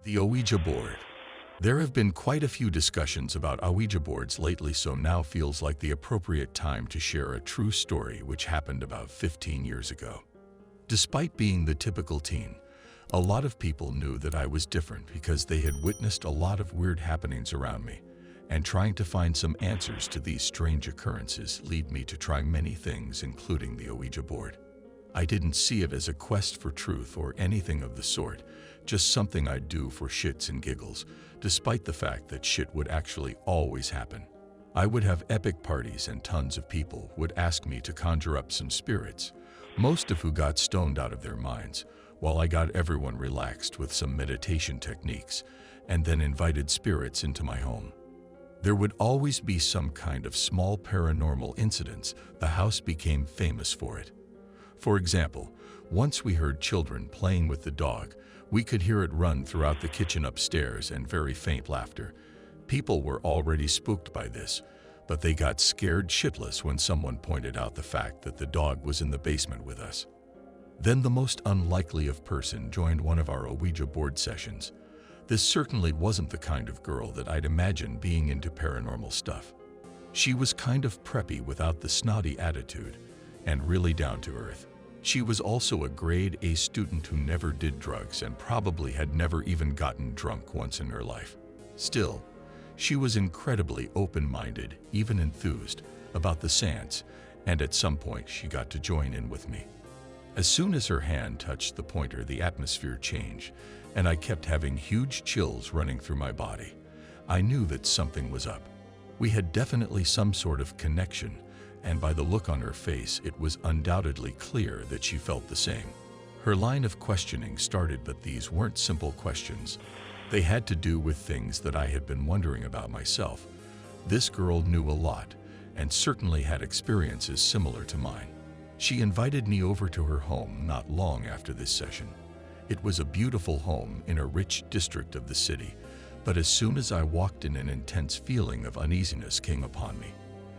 The Ouija board. There have been quite a few discussions about Ouija boards lately, so now feels like the appropriate time to share a true story which happened about 15 years ago. Despite being the typical teen, a lot of people knew that I was different because they had witnessed a lot of weird happenings around me, and trying to find some answers to these strange occurrences lead me to try many things, including the Ouija board. I didn't see it as a quest for truth or anything of the sort, just something I'd do for shits and giggles, despite the fact that shit would actually always happen. I would have epic parties and tons of people would ask me to conjure up some spirits, most of who got stoned out of their minds, while I got everyone relaxed with some meditation techniques, and then invited spirits into my home. There would always be some kind of small paranormal incidents. The house became famous for it. For example, once we heard children playing with the dog. We could hear it run throughout the kitchen upstairs and very faint laughter. People were already spooked by this, but they got scared shitless when someone pointed out the fact that the dog was in the basement with us. Then the most unlikely of person joined one of our Ouija board sessions. This certainly wasn't the kind of girl that I'd imagine being into paranormal stuff. She was kind of preppy without the snotty attitude, and really down to earth. She was also a grade A student who never did drugs and probably had never even gotten drunk once in her life. Still, she was incredibly open-minded, even enthused, about the seance, and at some point she got to join in with me. As soon as her hand touched the pointer, the atmosphere changed, and I kept having huge chills running through my body. I knew that something was up. We had definitely some sort of connection, and by the look on her face, it was undoubtedly clear that she felt the same. Her line of questioning started, but these weren't simple questions. They had to do with things that I had been wondering about myself. This girl knew a lot, and certainly had experiences similar to mine. She invited me over to her home not long after this session. It was a beautiful home in a rich district of the city, but as soon as I walked in, an intense feeling of uneasiness came upon me.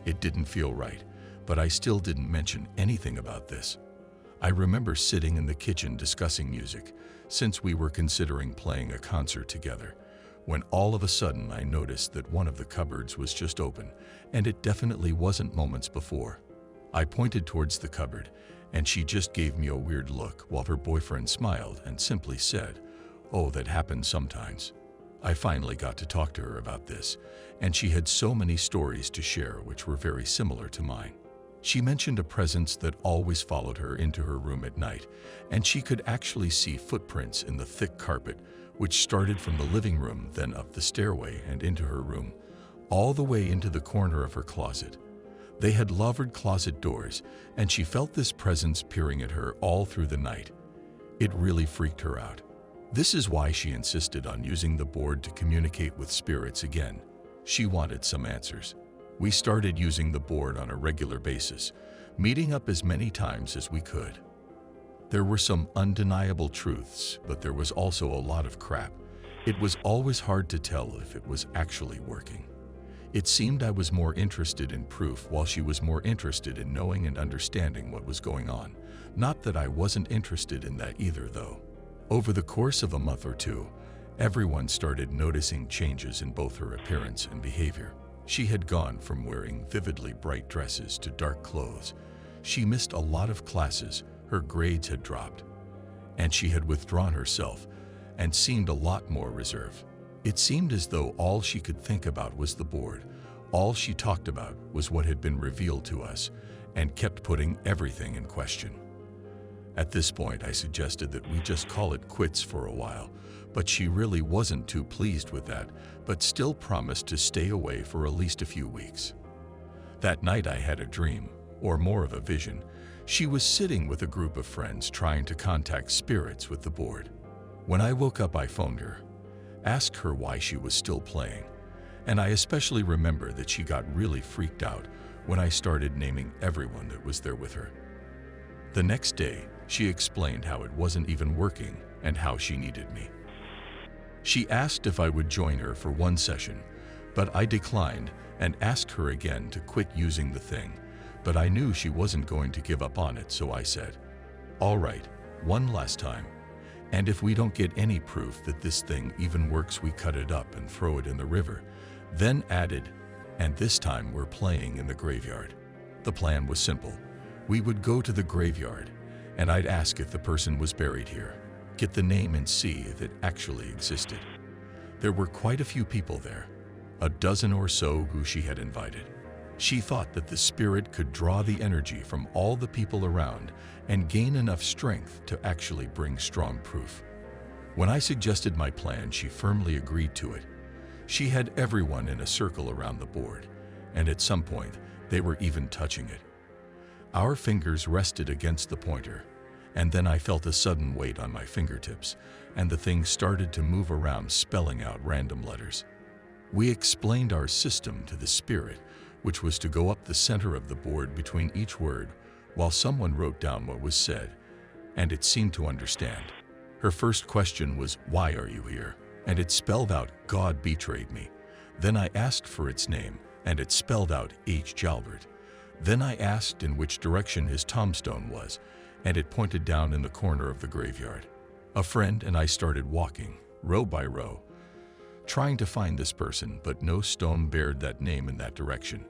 It didn't feel right, but I still didn't mention anything about this. I remember sitting in the kitchen discussing music, since we were considering playing a concert together, when all of a sudden I noticed that one of the cupboards was just open, and it definitely wasn't moments before. I pointed towards the cupboard, and she just gave me a weird look while her boyfriend smiled and simply said, "Oh, that happens sometimes." I finally got to talk to her about this, and she had so many stories to share which were very similar to mine. She mentioned a presence that always followed her into her room at night, and she could actually see footprints in the thick carpet, which started from the living room, then up the stairway and into her room, all the way into the corner of her closet. They had louvered closet doors, and she felt this presence peering at her all through the night. It really freaked her out. This is why she insisted on using the board to communicate with spirits again. She wanted some answers. We started using the board on a regular basis, meeting up as many times as we could. There were some undeniable truths, but there was also a lot of crap. It was always hard to tell if it was actually working. It seemed I was more interested in proof while she was more interested in knowing and understanding what was going on. Not that I wasn't interested in that either, though. Over the course of a month or two, everyone started noticing changes in both her appearance and behavior. She had gone from wearing vividly bright dresses to dark clothes. She missed a lot of classes, her grades had dropped, and she had withdrawn herself and seemed a lot more reserved. It seemed as though all she could think about was the board. All she talked about was what had been revealed to us, and kept putting everything in question. At this point, I suggested that we just call it quits for a while, but she really wasn't too pleased with that, but still promised to stay away for at least a few weeks. That night I had a dream, or more of a vision. She was sitting with a group of friends trying to contact spirits with the board. When I woke up, I phoned her, asked her why she was still playing, and I especially remember that she got really freaked out when I started naming everyone that was there with her. The next day, she explained how it wasn't even working and how she needed me. She asked if I would join her for one session, but I declined and asked her again to quit using the thing, but I knew she wasn't going to give up on it, so I said, "All right, one last time. And if we don't get any proof that this thing even works, we cut it up and throw it in the river." Then added, "And this time we're playing in the graveyard." The plan was simple. We would go to the graveyard, and I'd ask if the person was buried here, get the name and see if it actually existed. There were quite a few people there, a dozen or so who she had invited. She thought that the spirit could draw the energy from all the people around and gain enough strength to actually bring strong proof. When I suggested my plan, she firmly agreed to it. She had everyone in a circle around the board, and at some point, they were even touching it. Our fingers rested against the pointer, and then I felt a sudden weight on my fingertips, and the thing started to move around, spelling out random letters. We explained our system to the spirit, which was to go up the center of the board between each word, while someone wrote down what was said, and it seemed to understand. Her first question was, "Why are you here?" And it spelled out, "God betrayed me." Then I asked for its name, and it spelled out, H. Jalbert. Then I asked in which direction his tombstone was, and it pointed down in the corner of the graveyard. A friend and I started walking, row by row, trying to find this person, but no stone bared that name in that direction.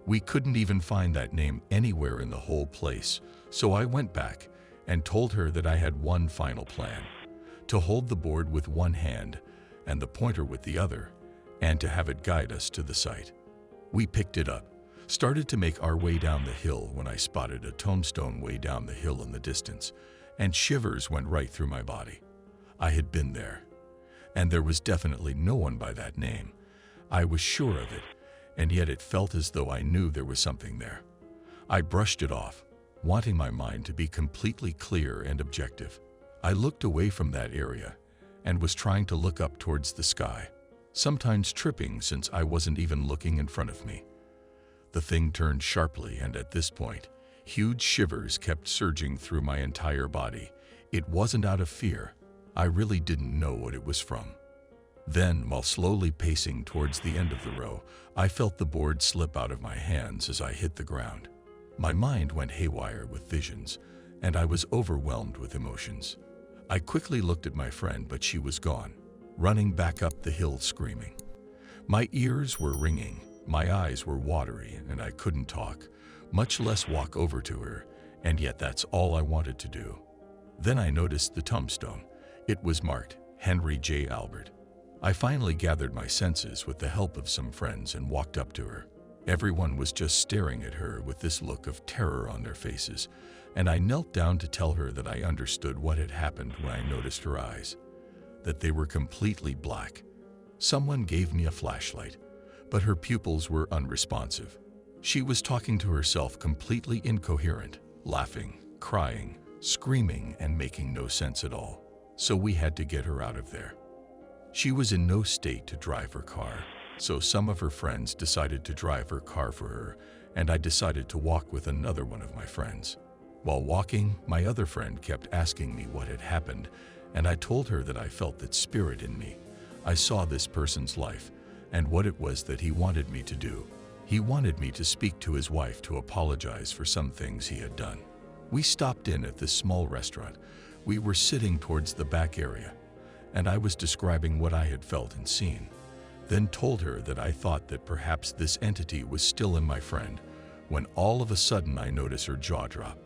We couldn't even find that name anywhere in the whole place, so I went back and told her that I had one final plan: to hold the board with one hand and the pointer with the other, and to have it guide us to the site. We picked it up, started to make our way down the hill when I spotted a tombstone way down the hill in the distance, and shivers went right through my body. I had been there, and there was definitely no one by that name. I was sure of it, and yet it felt as though I knew there was something there. I brushed it off, wanting my mind to be completely clear and objective. I looked away from that area and was trying to look up towards the sky, sometimes tripping since I wasn't even looking in front of me. The thing turned sharply, and at this point, huge shivers kept surging through my entire body. It wasn't out of fear. I really didn't know what it was from. Then, while slowly pacing towards the end of the row, I felt the board slip out of my hands as I hit the ground. My mind went haywire with visions, and I was overwhelmed with emotions. I quickly looked at my friend, but she was gone, running back up the hill screaming. My ears were ringing, my eyes were watery, and I couldn't talk, much less walk over to her, and yet that's all I wanted to do. Then I noticed the tombstone. It was marked Henry J. Albert. I finally gathered my senses with the help of some friends and walked up to her. Everyone was just staring at her with this look of terror on their faces, and I knelt down to tell her that I understood what had happened when I noticed her eyes, that they were completely black. Someone gave me a flashlight, but her pupils were unresponsive. She was talking to herself, completely incoherent, laughing, crying, screaming, and making no sense at all. So we had to get her out of there. She was in no state to drive her car, so some of her friends decided to drive her car for her, and I decided to walk with another one of my friends. While walking, my other friend kept asking me what had happened, and I told her that I felt that spirit in me. I saw this person's life, and what it was that he wanted me to do. He wanted me to speak to his wife to apologize for some things he had done. We stopped in at this small restaurant. We were sitting towards the back area, and I was describing what I had felt and seen, then told her that I thought that perhaps this entity was still in my friend, when all of a sudden I noticed her jaw drop.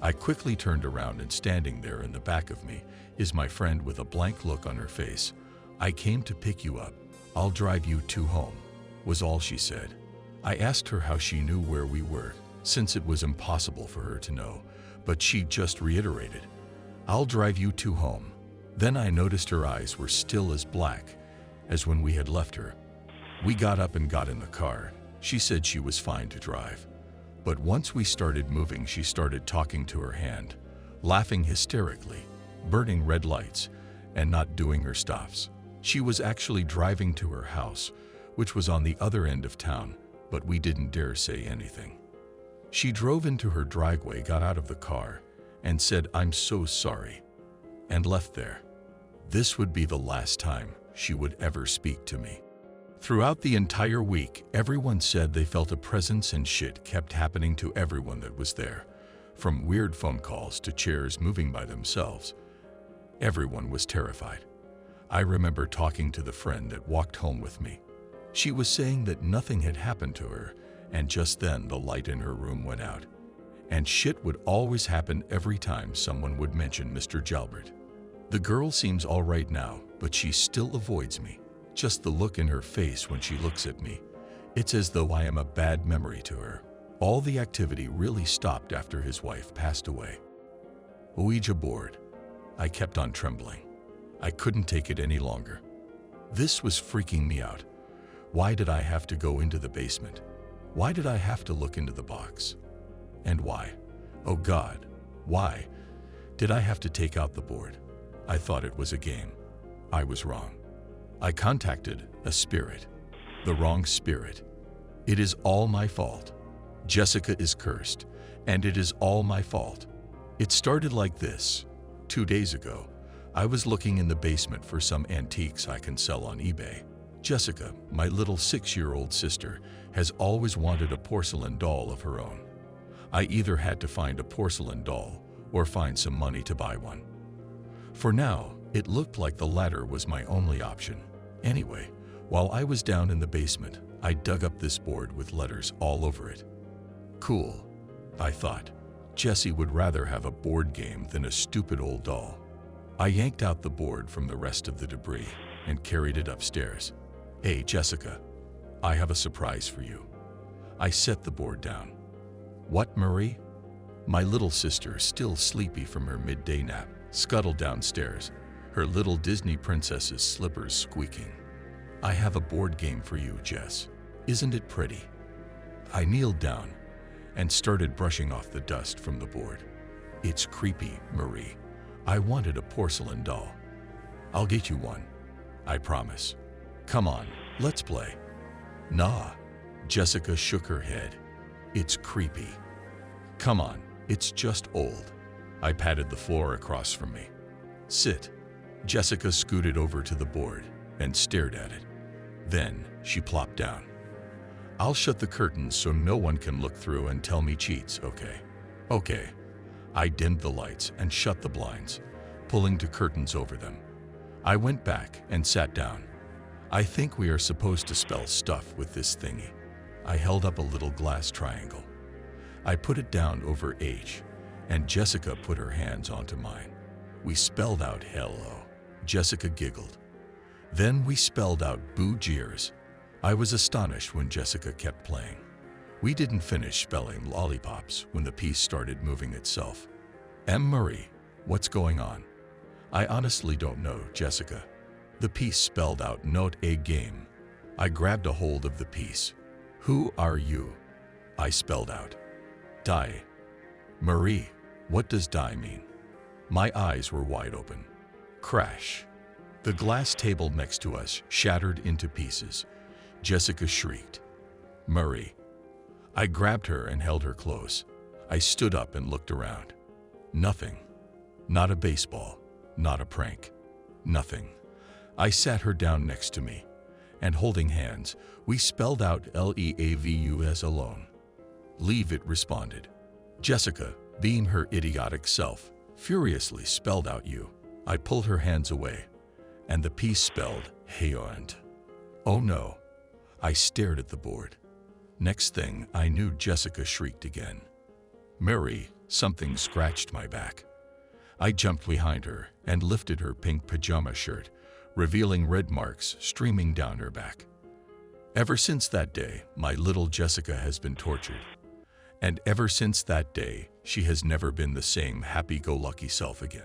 I quickly turned around, and standing there in the back of me is my friend with a blank look on her face. "I came to pick you up. I'll drive you to home," was all she said. I asked her how she knew where we were, since it was impossible for her to know, but she just reiterated, "I'll drive you to home." Then I noticed her eyes were still as black as when we had left her. We got up and got in the car. She said she was fine to drive. But once we started moving, she started talking to her hand, laughing hysterically, burning red lights, and not doing her stops. She was actually driving to her house, which was on the other end of town, but we didn't dare say anything. She drove into her driveway, got out of the car, and said, "I'm so sorry," and left there. This would be the last time she would ever speak to me. Throughout the entire week, everyone said they felt a presence, and shit kept happening to everyone that was there, from weird phone calls to chairs moving by themselves. Everyone was terrified. I remember talking to the friend that walked home with me. She was saying that nothing had happened to her, and just then the light in her room went out. And shit would always happen every time someone would mention Mr. Jalbert. The girl seems all right now, but she still avoids me. Just the look in her face when she looks at me. It's as though I am a bad memory to her. All the activity really stopped after his wife passed away. Ouija board. I kept on trembling. I couldn't take it any longer. This was freaking me out. Why did I have to go into the basement? Why did I have to look into the box? And why? Oh God, why did I have to take out the board? I thought it was a game. I was wrong. I contacted a spirit. The wrong spirit. It is all my fault. Jessica is cursed, and it is all my fault. It started like this. 2 days ago, I was looking in the basement for some antiques I can sell on eBay. Jessica, my little 6-year-old sister, has always wanted a porcelain doll of her own. I either had to find a porcelain doll or find some money to buy one. For now, it looked like the latter was my only option. Anyway, while I was down in the basement, I dug up this board with letters all over it. Cool, I thought. Jessie would rather have a board game than a stupid old doll. I yanked out the board from the rest of the debris and carried it upstairs. Hey, Jessica, I have a surprise for you. I set the board down. What, Marie? My little sister, still sleepy from her midday nap, scuttled downstairs, her little Disney princess's slippers squeaking. I have a board game for you, Jess. Isn't it pretty? I kneeled down and started brushing off the dust from the board. It's creepy, Marie. I wanted a porcelain doll. I'll get you one. I promise. Come on, let's play. Nah. Jessica shook her head. It's creepy. Come on, it's just old. I patted the floor across from me. Sit. Jessica scooted over to the board and stared at it. Then she plopped down. I'll shut the curtains so no one can look through and tell me cheats, okay? Okay. I dimmed the lights and shut the blinds, pulling the curtains over them. I went back and sat down. I think we are supposed to spell stuff with this thingy. I held up a little glass triangle. I put it down over H, and Jessica put her hands onto mine. We spelled out hello. Jessica giggled. Then we spelled out boo jeers. I was astonished when Jessica kept playing. We didn't finish spelling lollipops when the piece started moving itself. Marie, what's going on? I honestly don't know, Jessica. The piece spelled out not a game. I grabbed a hold of the piece. Who are you? I spelled out. Die. Marie, what does die mean? My eyes were wide open. Crash. The glass table next to us shattered into pieces. Jessica shrieked. Marie. I grabbed her and held her close. I stood up and looked around. Nothing. Not a baseball. Not a prank. Nothing. I sat her down next to me, and holding hands, we spelled out LEAVUS alone. Leave it responded. Jessica, being her idiotic self, furiously spelled out you. I pulled her hands away, and the piece spelled Hayont. Oh no. I stared at the board. Next thing I knew, Jessica shrieked again. Mary, something scratched my back. I jumped behind her and lifted her pink pajama shirt, revealing red marks streaming down her back. Ever since that day, my little Jessica has been tortured. And ever since that day, she has never been the same happy-go-lucky self again.